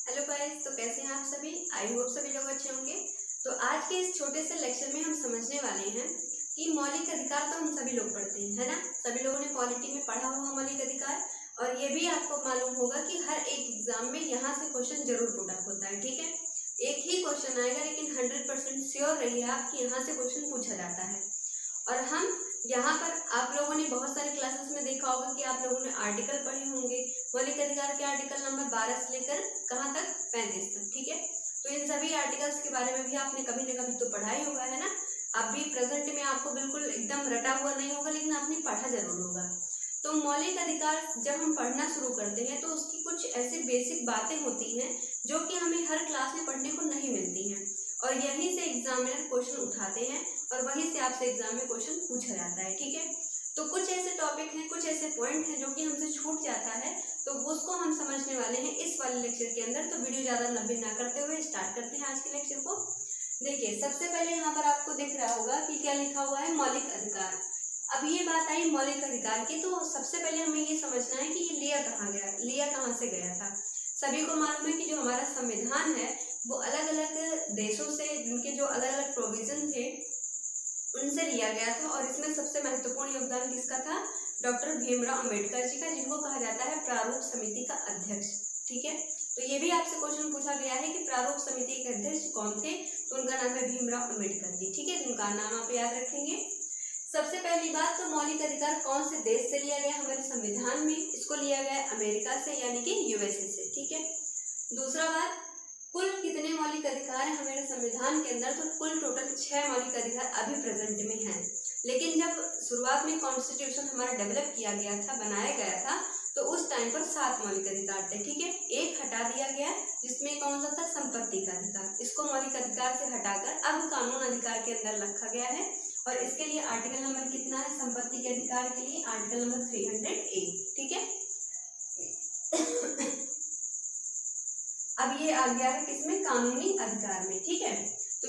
Hello guys, तो कैसे हैं आप सभी। आई होप सभी लोग अच्छे होंगे। तो आज के इस छोटे से लेक्चर में हम समझने वाले हैं कि मौलिक अधिकार तो हम सभी लोग पढ़ते हैं, है ना। सभी लोगों ने पॉलिटी में पढ़ा होगा मौलिक अधिकार, और ये भी आपको मालूम होगा कि हर एक एग्जाम में यहाँ से क्वेश्चन जरूर पुट अप होता है। ठीक है, एक ही क्वेश्चन आएगा, लेकिन 100% श्योर रहिए आप कि यहाँ से क्वेश्चन पूछा जाता है। और हम यहाँ पर आप लोगों ने बहुत सारे क्लासेस में देखा होगा कि आप लोगों ने आर्टिकल पढ़े होंगे, मौलिक अधिकार के आर्टिकल नंबर 12 से लेकर कहाँ तक 35 तक। ठीक है, तो इन सभी आर्टिकल्स के बारे में भी आपने कभी न कभी तो पढ़ा ही होगा, है ना। आप भी प्रेजेंट में आपको बिल्कुल एकदम रटा हुआ नहीं होगा, लेकिन आपने पढ़ा जरूर होगा। तो मौलिक अधिकार जब हम पढ़ना शुरू करते हैं तो उसकी कुछ ऐसी बेसिक बातें होती हैं जो कि हमें हर क्लास में पढ़ने को नहीं मिलती हैं, और यहीं से एग्जामिनर क्वेश्चन उठाते हैं और वहीं से आपसे एग्जाम में क्वेश्चन पूछा जाता है। ठीक है, तो कुछ ऐसे टॉपिक हैं, कुछ ऐसे पॉइंट हैं जो कि हमसे छूट जाता है, तो उसको हम समझने वाले हैं इस वाले लेक्चर के अंदर। तो वीडियो ज़्यादा लंबी ना करते हुए स्टार्ट करते हैं आज के लेक्चर को। देखिए, सबसे पहले यहाँ पर आपको दिख रहा होगा कि क्या लिखा हुआ है, मौलिक अधिकार। अब ये बात आई मौलिक अधिकार की, तो सबसे पहले हमें ये समझना है कि ये लिया कहाँ से गया था। सभी को मालूम है कि जो हमारा संविधान है वो अलग अलग देशों से, जिनके जो अलग अलग प्रोविजन थे उनसे लिया गया था, और इसमें सबसे महत्वपूर्ण योगदान किसका था, डॉक्टर भीमराव अंबेडकर जी का, जिनको कहा जाता है प्रारूप समिति का अध्यक्ष। ठीक है, तो ये भी आपसे क्वेश्चन पूछा गया है कि प्रारूप समिति के अध्यक्ष कौन थे, तो उनका नाम है भीमराव अंबेडकर जी। ठीक है, उनका नाम आप याद रखेंगे। सबसे पहली बात, तो मौलिक अधिकार कौन से देश से लिया गया हमारे संविधान में, इसको लिया गया अमेरिका से, यानी कि यूएसए से। ठीक है, दूसरा बात, कुल कितने मौलिक अधिकार हैं हमारे संविधान के अंदर, तो कुल टोटल 6 मौलिक अधिकार अभी प्रेजेंट में हैं। लेकिन जब शुरुआत में कॉन्स्टिट्यूशन हमारा डेवलप किया गया था, बनाया गया था, तो उस टाइम पर 7 मौलिक अधिकार थे। ठीक है, एक हटा दिया गया, जिसमें कौन सा था, संपत्ति का अधिकार। इसको मौलिक अधिकार से हटाकर अब कानून अधिकार के अंदर रखा गया है, और इसके लिए आर्टिकल नंबर कितना है, संपत्ति के अधिकार के लिए आर्टिकल नंबर 308। ठीक है, अब ये आ गया है किसमें, कानूनी अधिकार में। ठीक है, तो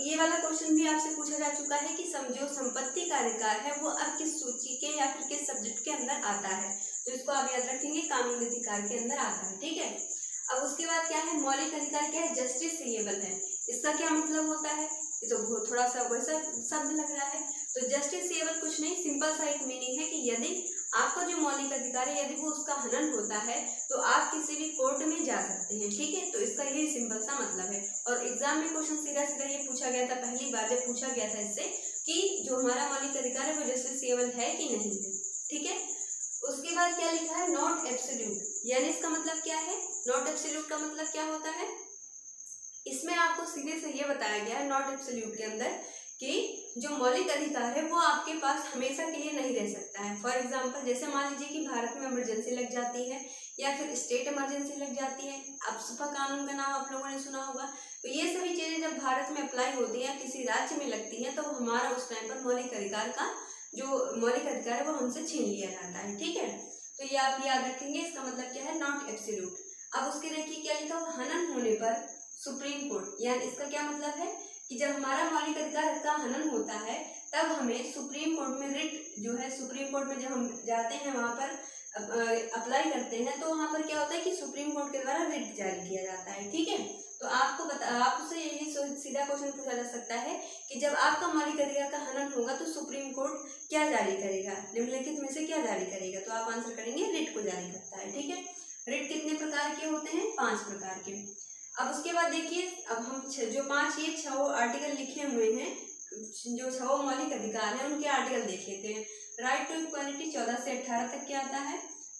ये वाला क्वेश्चन भी आपसे पूछा जा चुका है कि जो संपत्ति का अधिकार है वो अब किस सूची के या फिर किस सब्जेक्ट के अंदर आता है, तो इसको आप याद रखेंगे, कानूनी अधिकार के अंदर आता है। ठीक है, अब उसके बाद क्या है, मौलिक अधिकार क्या है, जस्टिसएबल है। इसका क्या मतलब होता है, ये तो थोड़ा सा वैसा शब्द लग रहा है। तो जस्टिसएबल कुछ नहीं, सिंपल सा एक मीनिंग है कि यदि आपका जो मौलिक अधिकार है, यदि वो उसका हनन होता है तो आप किसी भी कोर्ट में जा सकते हैं। ठीक है, तो इसका यही सिंपल सा मतलब है। और एग्जाम में क्वेश्चन सीधा सीधा ये पूछा गया था, पहली बार जब पूछा गया था इससे, कि जो हमारा मौलिक अधिकार है वो जस्टिसएबल है कि नहीं है। ठीक है, उसके बाद क्या लिखा है, नॉट एब्सोल्यूट, यानी इसका मतलब क्या है, नॉट एब्सोल्यूट का मतलब क्या होता है, इसमें आपको सीधे से ये बताया गया है नॉट एब्सोल्यूट के अंदर कि जो मौलिक अधिकार है वो आपके पास हमेशा के लिए नहीं रह सकता है। फॉर एग्जांपल, जैसे मान लीजिए कि भारत में इमरजेंसी लग जाती है या फिर स्टेट इमरजेंसी लग जाती है, आपसुपा कानून का नाम आप लोगों ने सुना होगा। तो ये सभी चीज़ें जब भारत में अप्लाई होती हैं, किसी राज्य में लगती हैं, तो हमारा उस टाइम पर मौलिक अधिकार का जो मौलिक अधिकार है वो हमसे छीन लिया जाता है। ठीक है, तो ये आप याद रखेंगे, इसका मतलब क्या है, नॉट एब्सोल्यूट। अब उसके देखिए क्या लिखा हुआ, हनन होने पर सुप्रीम कोर्ट, यानी इसका क्या मतलब है कि जब हमारा मौलिक अधिकार का हनन होता है तब हमें सुप्रीम कोर्ट में रिट जो है, सुप्रीम कोर्ट में जब हम जाते हैं वहाँ पर अप्लाई करते हैं, तो वहाँ पर क्या होता है कि सुप्रीम कोर्ट के द्वारा रिट जारी किया जाता है। ठीक है, तो आपसे यही सीधा क्वेश्चन पूछा जा सकता है कि जब आपका मौलिक अधिकार का हनन होगा तो सुप्रीम कोर्ट क्या जारी करेगा, निम्नलिखित में से क्या जारी करेगा, तो आप आंसर करेंगे रिट को जारी करता है। ठीक है, रिट कितने प्रकार के होते हैं, 5 प्रकार के। अब उसके बाद देखिए, अब हम जो 6 आर्टिकल लिखे हुए हैं, जो 6 मौलिक अधिकार हैं उनके आर्टिकल देख लेते हैं। राइट टू इक्वालिटी 14 से 18 तक क्या आता है,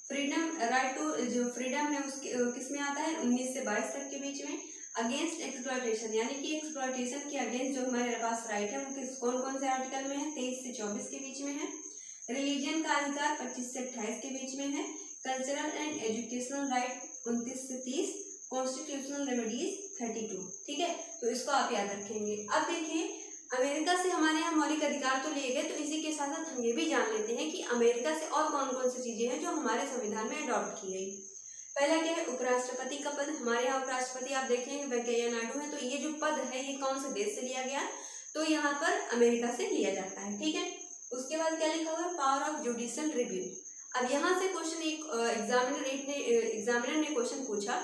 फ्रीडम, राइट टू जो फ्रीडम है उसके किस में आता है, 19 से 22 तक के बीच में। अगेंस्ट एक्सप्लॉयटेशन, यानी कि एक्सप्लॉयटेशन के अगेंस्ट जो हमारे पास राइट है वो कौन कौन से आर्टिकल में है, 23 से 24 के बीच में है। रिलीजन का अधिकार 25 से 28 के बीच में है। कल्चरल एंड एजुकेशनल राइट 29 से 30। Constitutional remedies 32। ठीक है, तो इसको आप याद रखेंगे। अब देखिए, अमेरिका से हमारे यहाँ मौलिक अधिकार तो लिए गए, तो इसी के साथ साथ हम ये भी जान लेते हैं कि अमेरिका से और कौन कौन सी चीजें हैं जो हमारे संविधान में अडॉप्ट की गई। पहला क्या है, उपराष्ट्रपति का पद। हमारे यहाँ उपराष्ट्रपति आप देखेंगे वेंकैया नायडू है, तो ये जो पद है ये कौन से देश से लिया गया, तो यहाँ पर अमेरिका से लिया जाता है। ठीक है, उसके बाद क्या लिखा हुआ है, पावर ऑफ जुडिशियल रिव्यू। अब यहाँ से क्वेश्चन एक एग्जामिनर ने क्वेश्चन पूछा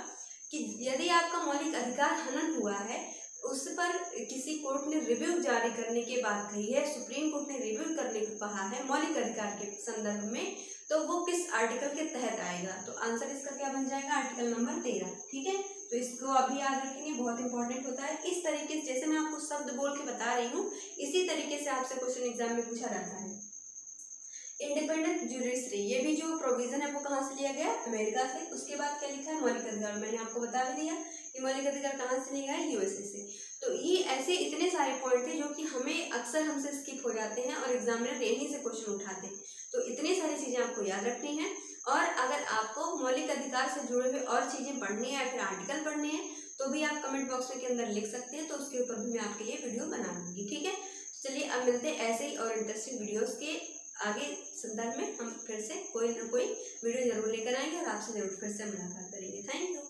कि यदि आपका मौलिक अधिकार हनन हुआ है, उस पर किसी कोर्ट ने रिव्यू जारी करने की बात कही है, सुप्रीम कोर्ट ने रिव्यू करने को कहा है मौलिक अधिकार के संदर्भ में, तो वो किस आर्टिकल के तहत आएगा? तो आंसर इसका क्या बन जाएगा? Article number 13। ठीक है, तो इसको अभी याद रखेंगे, बहुत इंपॉर्टेंट होता है। इस तरीके से जैसे मैं आपको शब्द बोल के बता रही हूँ, इसी तरीके से आपसे क्वेश्चन एग्जाम में पूछा जाता है। इंडिपेंडेंट जुडिशरी, ये भी जो प्रोविजन है वो कहाँ से लिया गया? अमेरिका से। उसके बाद क्या लिखा है? मौलिक अधिकार, मैंने आपको बता भी दिया कि मौलिक अधिकार कहाँ से लिया है? यूएसए से। तो ये ऐसे इतने सारे पॉइंट थे जो कि हमें अक्सर हमसे स्किप हो जाते हैं और एग्जामिनर यहीं से क्वेश्चन उठाते हैं। तो इतनी सारी चीज़ें आपको याद रखनी है, और अगर आपको मौलिक अधिकार से जुड़े हुए और चीज़ें पढ़नी है या फिर आर्टिकल पढ़ने हैं तो भी आप कमेंट बॉक्स में के अंदर लिख सकते हैं, तो उसके ऊपर भी मैं आपके लिए वीडियो बना दूँगी। ठीक है, चलिए अब मिलते हैं ऐसे ही और इंटरेस्टिंग वीडियोज़ के आगे संदर्भ में। हम फिर से कोई ना कोई वीडियो जरूर लेकर आएंगे और आपसे जरूर फिर से मुलाकात करेंगे। Thank you.